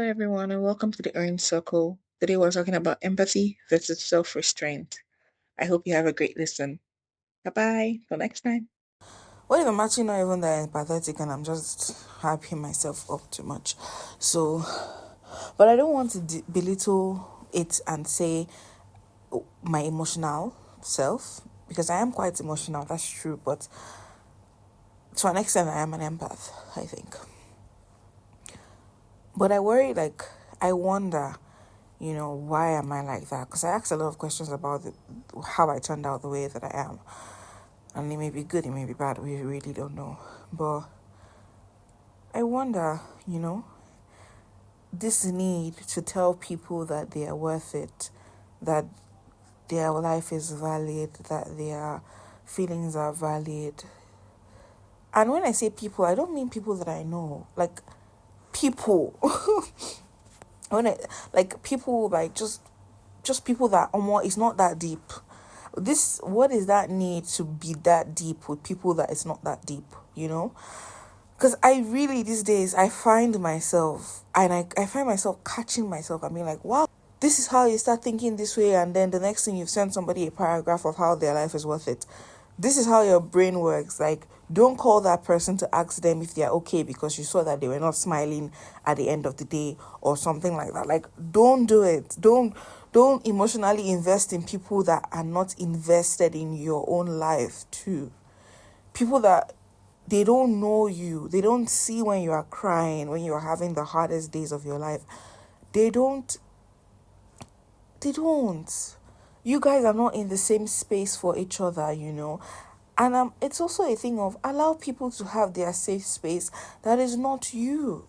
everyone, and welcome to the Earn Circle. Today, we're talking about empathy versus self restraint. I hope you have a great listen. Bye bye. Till next time. What if I'm actually not even that empathetic and I'm just hyping myself up too much? So, but I don't want to belittle it and say my emotional self because I am quite emotional, that's true, but to an extent, I am an empath, I think. But I worry, I wonder, why am I like that? Because I ask a lot of questions about how I turned out the way that I am. And it may be good, it may be bad, we really don't know. But I wonder, this need to tell people that they are worth it, that their life is valid, that their feelings are valid. And when I say people, I don't mean people that I know. Like people. when I like people like just people that it's not that deep. What is that need to be that deep with people that it's not that deep, Because I really, these days, I find myself, and I find myself catching myself and being like, wow, this is how you start thinking this way, and then the next thing you've sent somebody a paragraph of how their life is worth it. This is how your brain works. Like, don't call that person to ask them if they're okay because you saw that they were not smiling at the end of the day or something like that. Like, don't do it. Don't emotionally invest in people that are not invested in your own life too. People that they don't know you. They don't see when you are crying, when you are having the hardest days of your life. They don't. They don't. You guys are not in the same space for each other. And it's also a thing of allow people to have their safe space that is not you.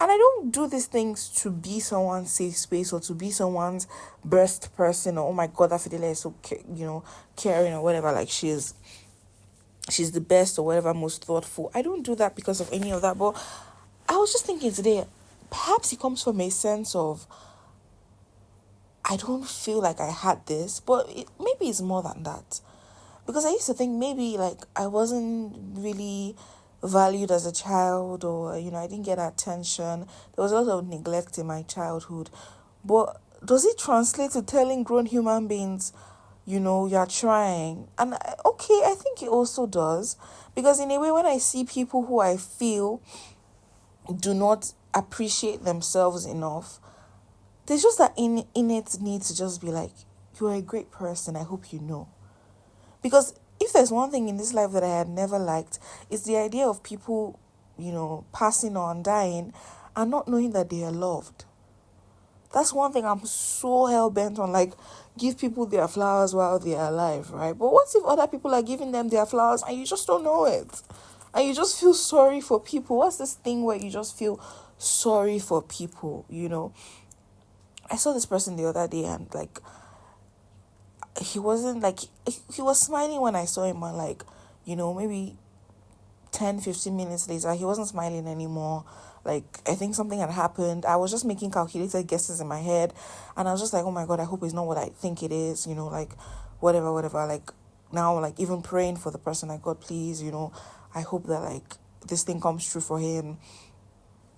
And I don't do these things to be someone's safe space or to be someone's best person or, oh my God, that Fidela is so, caring or whatever. Like she's the best or whatever, most thoughtful. I don't do that because of any of that. But I was just thinking today, perhaps it comes from a sense of I don't feel like I had this, but maybe it's more than that. Because I used to think maybe like I wasn't really valued as a child or, I didn't get attention. There was a lot of neglect in my childhood. But does it translate to telling grown human beings, you're trying? And okay, I think it also does. Because in a way, when I see people who I feel do not appreciate themselves enough, there's just that innate need to just be like, you're a great person, I hope you know. Because if there's one thing in this life that I had never liked, it's the idea of people, passing on, dying, and not knowing that they are loved. That's one thing I'm so hell-bent on, like, give people their flowers while they are alive, right? But what if other people are giving them their flowers and you just don't know it? And you just feel sorry for people? What's this thing where you just feel sorry for people? I saw this person the other day and like he wasn't like he was smiling when I saw him and like, maybe 10-15 minutes later he wasn't smiling anymore. Like I think something had happened. I was just making calculated guesses in my head and I was just like, oh my God, I hope it's not what I think it is, like whatever. Like now like even praying for the person, like God please, I hope that like this thing comes true for him.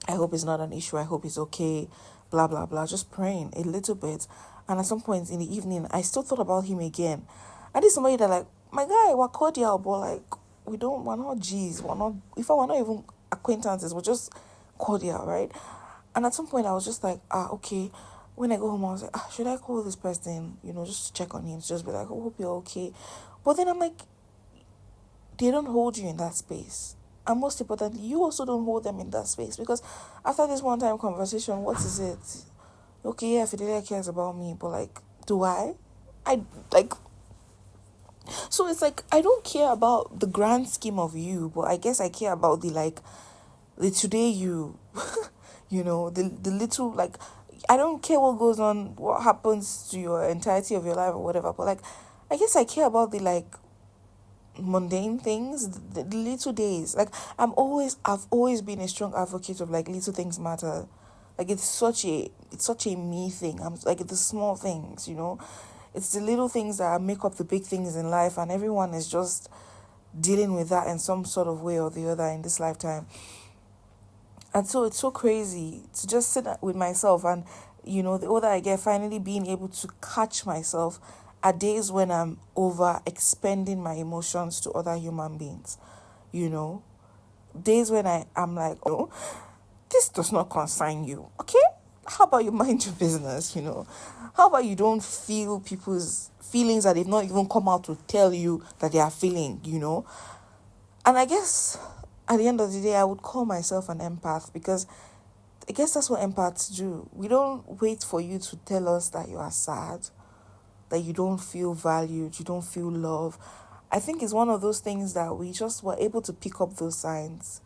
I hope it's not an issue. I hope it's okay. Blah, blah, blah. Just praying a little bit. And at some point in the evening, I still thought about him again. I did somebody that like, my guy, we're cordial, but like, we're not G's. We're not even acquaintances. We're just cordial, right? And at some point, I was just like, okay. When I go home, I was like, should I call this person, just to check on him, to just be like, oh, hope you're okay. But then I'm like, they don't hold you in that space. And most importantly, you also don't hold them in that space. Because after this one time conversation, what is it? Okay, yeah, Fidelia cares about me, but like, do I? I like so it's like I don't care about the grand scheme of you, but I guess I care about the today you the little like I don't care what goes on, what happens to your entirety of your life or whatever, but like I guess I care about the like mundane things, the little days. Like I've always been a strong advocate of like little things matter. Like it's such a me thing. I'm like the small things. It's the little things that make up the big things in life, and everyone is just dealing with that in some sort of way or the other in this lifetime. And so it's so crazy to just sit with myself and, the older I get, finally being able to catch myself at days when I'm over expending my emotions to other human beings, you know, days when I'm like, oh, this does not concern you, okay? How about you mind your business? How about you don't feel people's feelings that they've not even come out to tell you that they are feeling? And I guess at the end of the day, I would call myself an empath because I guess that's what empaths do. We don't wait for you to tell us that you are sad, that you don't feel valued, you don't feel love. I think it's one of those things that we just were able to pick up those signs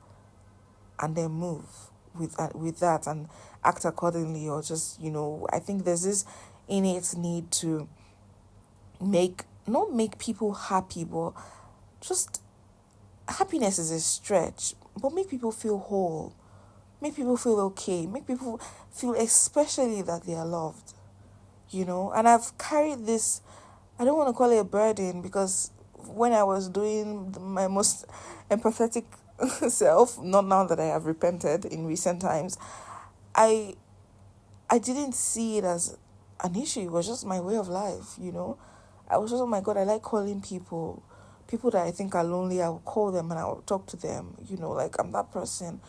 and then move with that and act accordingly, or just I think there's this innate need to not make people happy, but just happiness is a stretch, but make people feel whole, make people feel okay, make people feel especially that they are loved. And I've carried this, I don't want to call it a burden, because when I was doing my most empathetic self, not now that I have repented in recent times, I I didn't see it as an issue. It was just my way of life. I was just, oh my God, I like calling people that I think are lonely. I will call them and I will talk to them. Like I'm that person.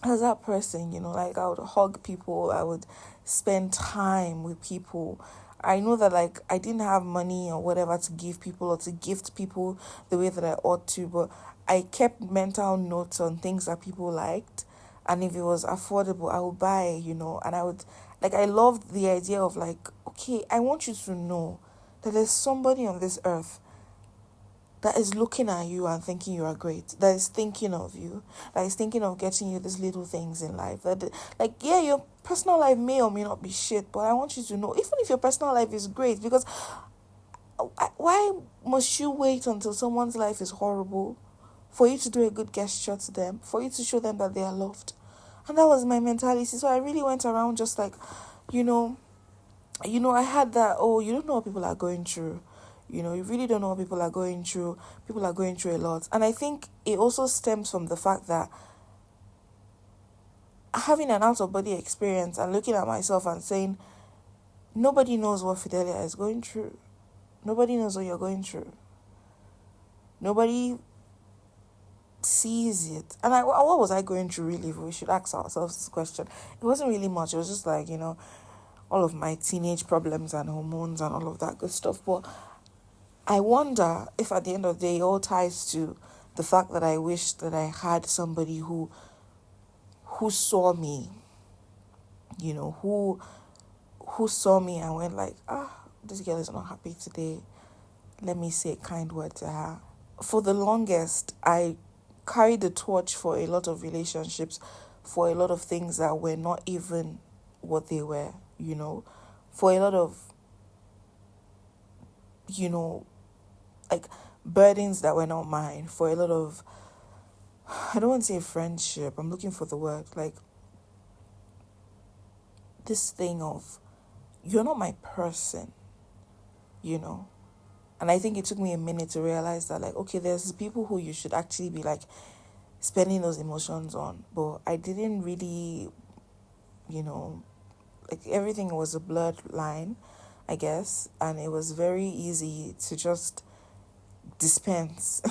As that person, like I would hug people, I would spend time with people. I know that like I didn't have money or whatever to give people or to gift people the way that I ought to, but I kept mental notes on things that people liked, and if it was affordable I would buy, and I would, like, I loved the idea of like, okay, I want you to know that there's somebody on this earth that is looking at you and thinking you are great, that is thinking of you, that is thinking of getting you these little things in life. That, like, yeah, your personal life may or may not be shit, but I want you to know, even if your personal life is great, because why must you wait until someone's life is horrible for you to do a good gesture to them, for you to show them that they are loved? And that was my mentality. So I really went around just like, you know, I had that, oh, you don't know what people are going through. You really don't know what people are going through. People are going through a lot. And I think it also stems from the fact that having an out of body experience and looking at myself and saying, nobody knows what Fidelia is going through. Nobody knows what you're going through. Nobody sees it. And what was I going through really? If we should ask ourselves this question. It wasn't really much. It was just like, all of my teenage problems and hormones and all of that good stuff. But I wonder if at the end of the day it all ties to the fact that I wish that I had somebody who saw me, who saw me and went like, this girl is not happy today. Let me say a kind word to her. For the longest, I carried the torch for a lot of relationships, for a lot of things that were not even what they were. For a lot of, like, burdens that were not mine, for a lot of, I don't want to say friendship, I'm looking for the word, like this thing of, you're not my person. And I think it took me a minute to realize that, like, okay, there's people who you should actually be like spending those emotions on, but I didn't really, like, everything was a blurred line, I guess, and it was very easy to just dispense.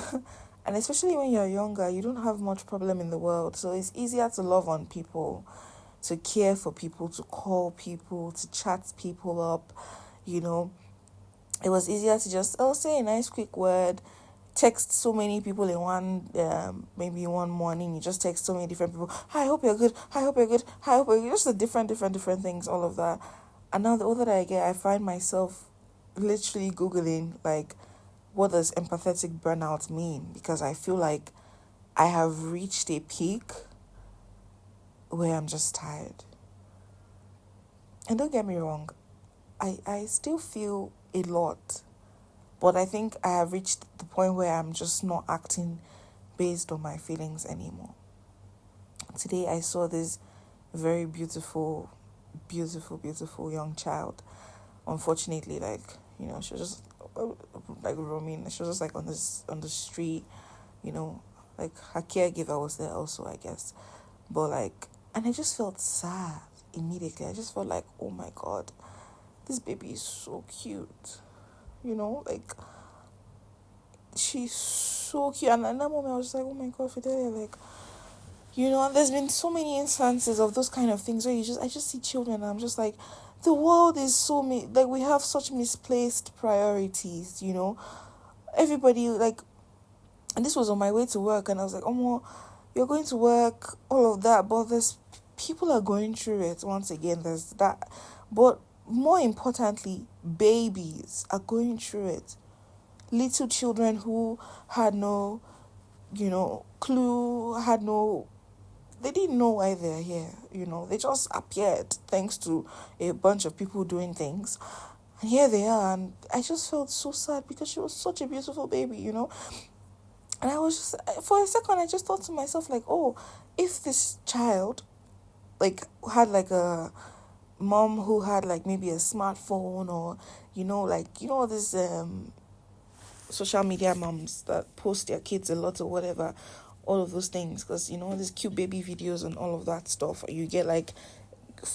And especially when you're younger, you don't have much problem in the world, so it's easier to love on people, to care for people, to call people, to chat people up. It was easier to just, say a nice quick word, text so many people in one, maybe one morning. You just text so many different people. Hi, I hope you're good. Hi, I hope you're good. Hi, I hope you're good. Just the different things, all of that. And now the older that I get, I find myself literally Googling, like, what does empathetic burnout mean? Because I feel like I have reached a peak where I'm just tired. And don't get me wrong, I still feel a lot. But I think I have reached the point where I'm just not acting based on my feelings anymore. Today I saw this very beautiful, beautiful, beautiful young child. Unfortunately, like, she was just like roaming. She was just like on the street, you know, Like her caregiver was there also, I guess. But like, and I just felt sad immediately. I just felt like, oh my god, this baby is so cute. Like she's so cute. And at that moment, I was just like, oh my god, Fidelia, like, and there's been so many instances of those kind of things where I just see children and I'm just like, the world is like we have such misplaced priorities, everybody like, and this was on my way to work and I was like, oh, well, you're going to work, all of that, but there's people are going through it once again, there's that, but more importantly, babies are going through it. Little children who had no, clue, they didn't know why they're here, they just appeared thanks to a bunch of people doing things. And here they are, and I just felt so sad because she was such a beautiful baby. And I was just, for a second, I just thought to myself, like, oh, if this child, like, had like a mom who had like maybe a smartphone or, like, this social media moms that post their kids a lot or whatever, all of those things, because these cute baby videos and all of that stuff, you get like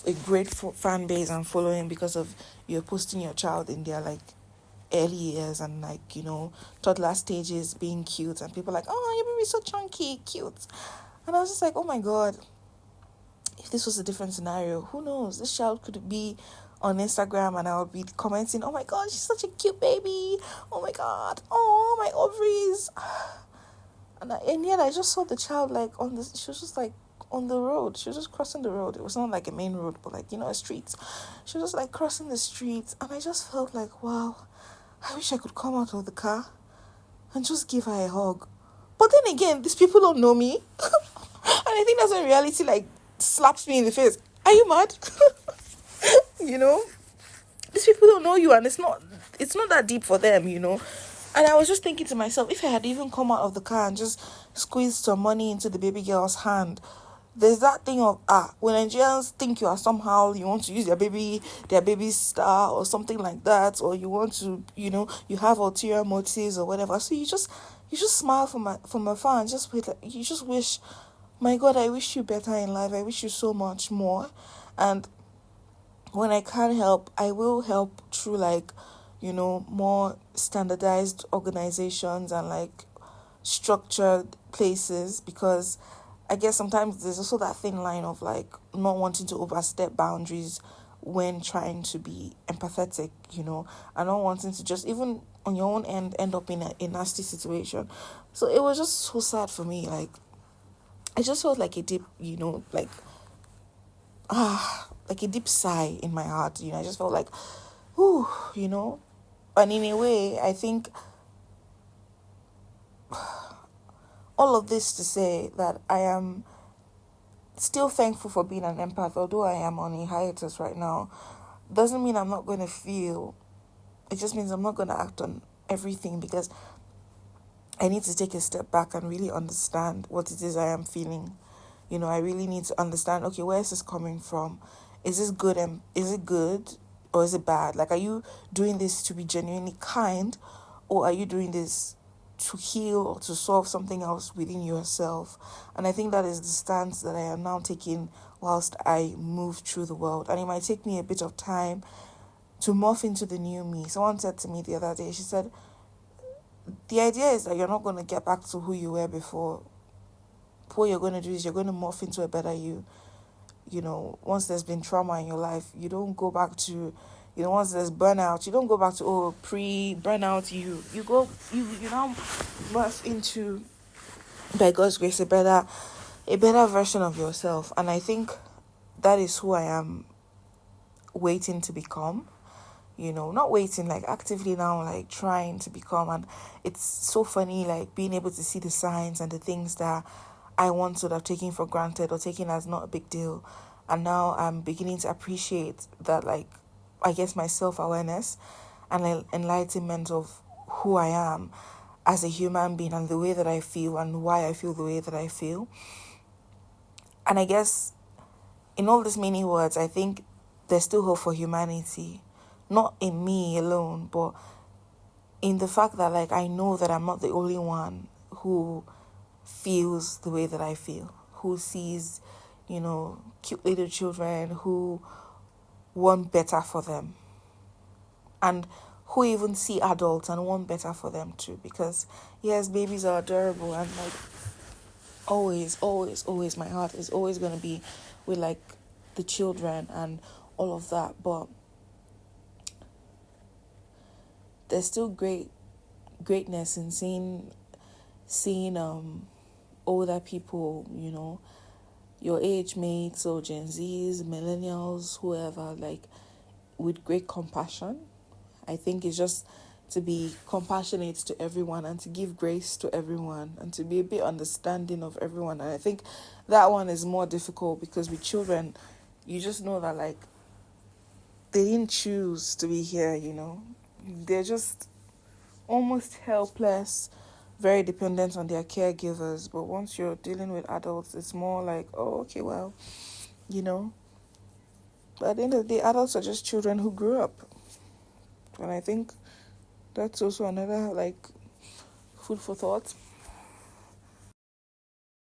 a great fan base and following because of you're posting your child in their like early years and like toddler stages being cute, and people are like, oh, your baby's so chunky, cute. And I was just like, oh my god, if this was a different scenario, who knows, this child could be on Instagram and I would be commenting, oh my god, she's such a cute baby, oh my god, oh my ovaries. And yet I just saw the child like she was just like on the road. She was just crossing the road. It was not like a main road, but like, a street. She was just like crossing the street. And I just felt like, wow, I wish I could come out of the car and just give her a hug. But then again, these people don't know me. And I think that's when reality like slaps me in the face. Are you mad? you know? These people don't know you, and it's not that deep for them. And I was just thinking to myself, if I had even come out of the car and just squeezed some money into the baby girl's hand, there's that thing of, when Nigerians think you are somehow, you want to use their baby star or something like that, or you want to, you have ulterior motives or whatever. So you just smile from afar and just wait, like, you just wish, my God, I wish you better in life. I wish you so much more. And when I can't help, I will help through like, more standardized organizations and like structured places, because I guess sometimes there's also that thin line of like not wanting to overstep boundaries when trying to be empathetic, and not wanting to just even on your own end up in a nasty situation. So it was just so sad for me. Like I just felt like a deep, like a deep sigh in my heart. I just felt like, ooh, And in a way, I think all of this to say that I am still thankful for being an empath, although I am on a hiatus right now. Doesn't mean I'm not going to feel. It just means I'm not going to act on everything, because I need to take a step back and really understand what it is I am feeling. I really need to understand, okay, where is this coming from? Is this good, and is it good or is it bad? Like, are you doing this to be genuinely kind, or are you doing this to heal or to solve something else within yourself? And I think that is the stance that I am now taking whilst I move through the world. And it might take me a bit of time to morph into the new me. Someone said to me the other day, she said, the idea is that you're not going to get back to who you were before. What you're going to do is you're going to morph into a better you. Once there's been trauma in your life, you don't go back to, once there's burnout, you don't go back to, pre-burnout you go, you now morph into, by God's grace, a better version of yourself. And I think that is who I am waiting to become. Not waiting, like actively now, like trying to become. And it's so funny, like being able to see the signs and the things that I once would have taken for granted or taken as not a big deal. And now I'm beginning to appreciate that, like, I guess my self-awareness and enlightenment of who I am as a human being and the way that I feel and why I feel the way that I feel. And I guess in all these many words, I think there's still hope for humanity. Not in me alone, but in the fact that, like, I know that I'm not the only one who feels the way that I feel, who sees, cute little children who want better for them, and who even see adults and want better for them too. Because yes, babies are adorable, and like always, always, always, my heart is always gonna be with like the children and all of that. But there's still greatness in seeing older people, your age mates or Gen Zs, millennials, whoever, like with great compassion. I think it's just to be compassionate to everyone and to give grace to everyone and to be a bit understanding of everyone. And I think that one is more difficult because with children, you just know that like they didn't choose to be here. They're just almost helpless, very dependent on their caregivers. But once you're dealing with adults, it's more like, oh, okay, well, you know. But at the end of the day, adults are just children who grew up. And I think that's also another like food for thought.